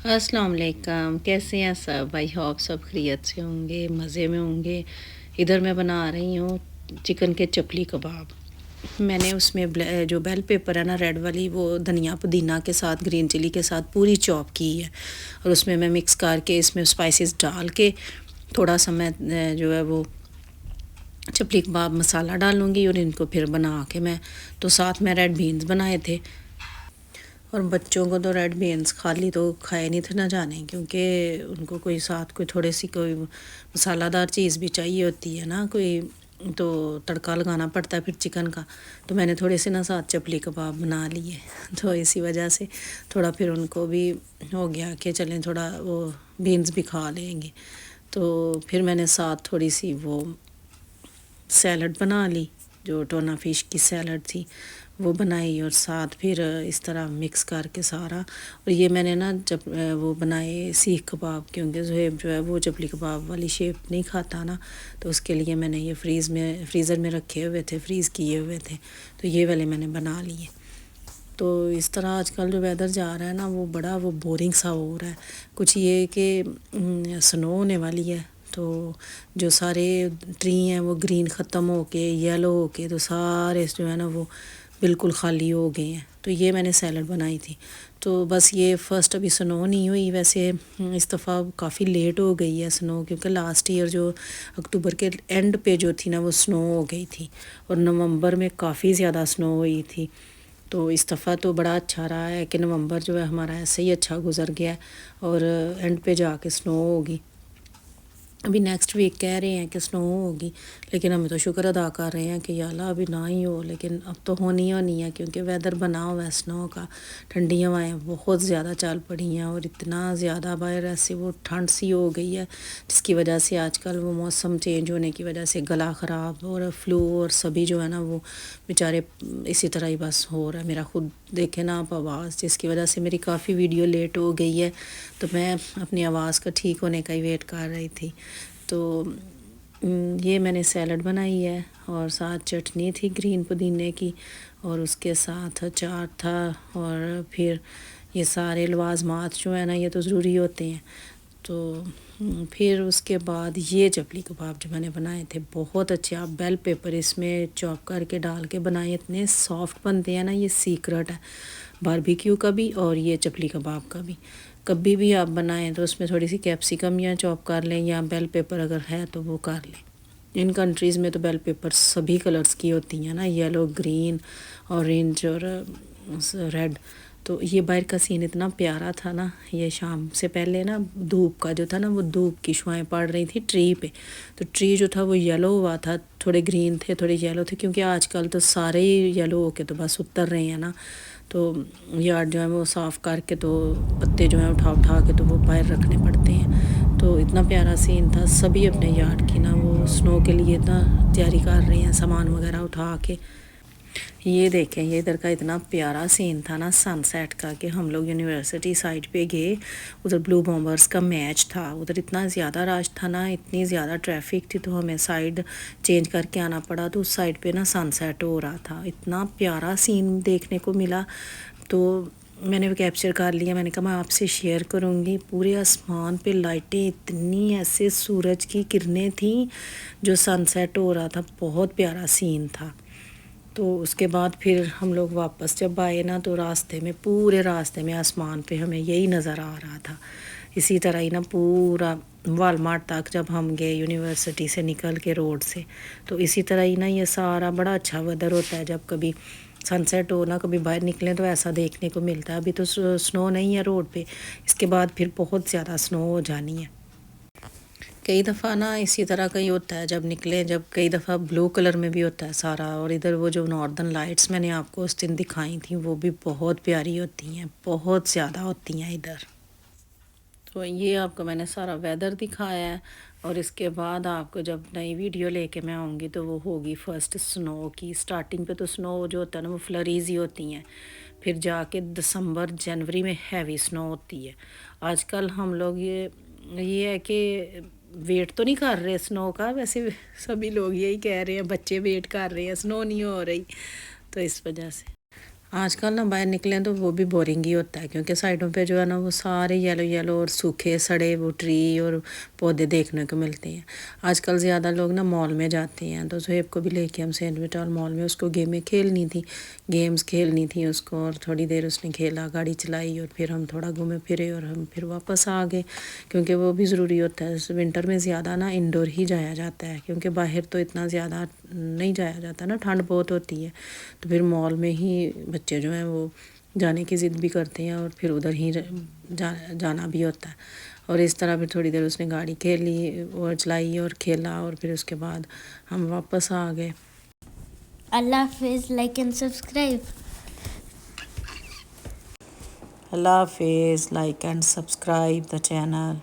अस्सलाम वालेकुम, कैसे हैं सब? आई होप सब खैरियत से होंगे, मज़े में होंगे। इधर मैं बना रही हूँ चिकन के चपली कबाब। मैंने उसमें जो बेल पेपर है ना रेड वाली, वो धनिया पुदीना के साथ ग्रीन चिली के साथ पूरी चॉप की है, और उसमें मैं मिक्स करके इसमें स्पाइसेस डाल के थोड़ा सा मैं जो है वो चपली कबाब मसाला डालूँगी, और इनको फिर बना के मैं तो साथ में रेड बीन्स बनाए थे। और बच्चों को तो रेड बीन्स खाली तो खाए नहीं थे ना जाने, क्योंकि उनको कोई साथ कोई थोड़ी सी कोई मसालादार चीज़ भी चाहिए होती है ना, कोई तो तड़का लगाना पड़ता है फिर चिकन का। तो मैंने थोड़े से ना साथ चपली कबाब बना लिए तो इसी वजह से थोड़ा फिर उनको भी हो गया कि चलें थोड़ा वो बीन्स भी खा लेंगे। तो फिर मैंने साथ थोड़ी सी वो सैलड बना ली, जो टोना फ़िश की सैलड थी वो बनाई, और साथ फिर इस तरह मिक्स करके सारा। और ये मैंने ना जब वो बनाए सीख कबाब, क्योंकि ज़ुहैब जो है वो चपली कबाब वाली शेप नहीं खाता ना, तो उसके लिए मैंने ये फ्रीज़र में रखे हुए थे, फ्रीज़ किए हुए थे, तो ये वाले मैंने बना लिए। तो इस तरह आजकल जो वेदर जा रहा है ना वो बड़ा वो बोरिंग सा हो रहा है। कुछ ये कि स्नो होने वाली है, तो जो सारे ट्री हैं वो ग्रीन ख़त्म हो के येलो हो के तो सारे जो है ना वो बिल्कुल ख़ाली हो गए हैं। तो ये मैंने सैलड बनाई थी। तो बस ये फ़र्स्ट अभी स्नो नहीं हुई, वैसे इस दफ़ा काफ़ी लेट हो गई है स्नो, क्योंकि लास्ट ईयर जो अक्टूबर के एंड पे जो थी ना वो स्नो हो गई थी, और नवंबर में काफ़ी ज़्यादा स्नो हुई थी। तो इस दफ़ा तो बड़ा अच्छा रहा है कि नवंबर जो है हमारा ऐसे ही अच्छा गुज़र गया, और एंड पे जाके स्नो होगी। अभी नेक्स्ट वीक कह रहे हैं कि स्नो होगी, लेकिन हम तो शुक्र अदा कर रहे हैं कि या अल्लाह अभी ना ही हो, लेकिन अब तो होनी होनी है, क्योंकि वेदर बना हुआ है स्नो का। ठंडी हवाएं बहुत ज़्यादा चल पड़ी हैं, और इतना ज़्यादा बाहर ऐसे वो ठंड सी हो गई है, जिसकी वजह से आजकल वो मौसम चेंज होने की वजह से गला ख़राब और फ्लू और सभी जो है ना वो बेचारे इसी तरह ही बस हो रहा है। मेरा खुद देखे ना आप आवाज़, जिसकी वजह से मेरी काफ़ी वीडियो लेट हो गई है, तो मैं अपनी आवाज़ का ठीक होने का ही वेट कर रही थी। तो ये मैंने सैलड बनाई है, और साथ चटनी थी ग्रीन पुदीने की, और उसके साथ अचार था, और फिर ये सारे लवाजमात जो है ना ये तो ज़रूरी होते हैं। तो फिर उसके बाद ये चपली कबाब जो मैंने बनाए थे बहुत अच्छे, आप बेल पेपर इसमें चॉप करके डाल के बनाए, इतने सॉफ्ट बनते हैं ना, ये सीक्रेट है बारबेक्यू का भी और ये चपली कबाब का भी। कभी भी आप बनाएं तो उसमें थोड़ी सी कैप्सिकम या चॉप कर लें, या बेल पेपर अगर है तो वो कर लें। इन कंट्रीज़ में तो बेल पेपर सभी कलर्स की होती हैं ना, येलो, ग्रीन, ऑरेंज और रेड। तो ये बाहर का सीन इतना प्यारा था ना, ये शाम से पहले ना धूप का जो था ना वो धूप की शुआएं पड़ रही थी ट्री पे, तो ट्री जो था वो येलो हुआ था, थोड़े ग्रीन थे थोड़े येलो थे, क्योंकि आजकल तो सारे ही येलो होके तो बस उतर रहे हैं ना। तो यार्ड जो है वो साफ़ करके तो पत्ते जो हैं उठा उठा के तो वो बाहर रखने पड़ते हैं। तो इतना प्यारा सीन था, सभी अपने यार्ड की ना वो स्नो के लिए इतना तैयारी कर रहे हैं, सामान वगैरह उठा के। ये देखें, ये इधर का इतना प्यारा सीन था ना सनसेट का, कि हम लोग यूनिवर्सिटी साइड पे गए, उधर ब्लू बॉम्बर्स का मैच था, उधर इतना ज़्यादा रश था ना, इतनी ज़्यादा ट्रैफिक थी, तो हमें साइड चेंज करके आना पड़ा, तो उस साइड पे ना सनसेट हो रहा था, इतना प्यारा सीन देखने को मिला। तो मैंने भी कैप्चर कर लिया, मैंने कहा मैं आपसे शेयर करूँगी। पूरे आसमान पे लाइटें इतनी, ऐसे सूरज की किरणें थी, जो सनसेट हो रहा था, बहुत प्यारा सीन था। तो उसके बाद फिर हम लोग वापस जब आए ना, तो रास्ते में पूरे रास्ते में आसमान पे हमें यही नज़र आ रहा था। इसी तरह ही ना पूरा वालमार्ट तक जब हम गए यूनिवर्सिटी से निकल के रोड से, तो इसी तरह ही ना ये सारा बड़ा अच्छा वेदर होता है, जब कभी सनसेट हो ना, कभी बाहर निकलें तो ऐसा देखने को मिलता है। अभी तो स्नो नहीं है रोड पे, इसके बाद फिर बहुत ज़्यादा स्नो हो जानी है। कई दफ़ा ना इसी तरह का ही होता है जब निकले, जब कई दफ़ा ब्लू कलर में भी होता है सारा। और इधर वो जो नॉर्दर्न लाइट्स मैंने आपको उस दिन दिखाई थी वो भी बहुत प्यारी होती हैं, बहुत ज़्यादा होती हैं इधर। तो ये आपको मैंने सारा वेदर दिखाया है, और इसके बाद आपको जब नई वीडियो लेके मैं आऊँगी तो वो होगी फर्स्ट स्नो की। स्टार्टिंग पे तो स्नो जो होता है ना वो फ्लरीज ही होती हैं, फिर जाके दिसंबर जनवरी में हैवी स्नो होती है। आजकल हम लोग ये है कि वेट तो नहीं कर रहे स्नो का, वैसे सभी लोग यही कह रहे हैं, बच्चे वेट कर रहे हैं, स्नो नहीं हो रही, तो इस वजह से। आजकल ना बाहर निकलें तो वो भी बोरिंग ही होता है, क्योंकि साइडों पे जो है ना वो सारे येलो येलो और सूखे सड़े वो ट्री और पौधे देखने को मिलते हैं। आजकल ज़्यादा लोग ना मॉल में जाते हैं, तो सुहेब को भी लेके हम सेंट विटॉल मॉल में, उसको गेम्स खेलनी थी उसको, और थोड़ी देर उसने खेला, गाड़ी चलाई, और फिर हम थोड़ा घूमे फिरे और हम फिर वापस आ गए, क्योंकि वो भी ज़रूरी होता है। विंटर में ज़्यादा ना इंडोर ही जाया जाता है, क्योंकि बाहर तो इतना ज़्यादा नहीं जाया जाता ना, ठंड बहुत होती है। तो फिर मॉल में ही बच्चे जो हैं वो जाने की ज़िद भी करते हैं, और फिर उधर ही जाना भी होता है। और इस तरह फिर थोड़ी देर उसने गाड़ी खेली और चलाई और खेला, और फिर उसके बाद हम वापस आ गए। अल्लाह हाफिज़, लाइक एंड सब्सक्राइब। अल्लाह हाफिज़, like and subscribe the channel.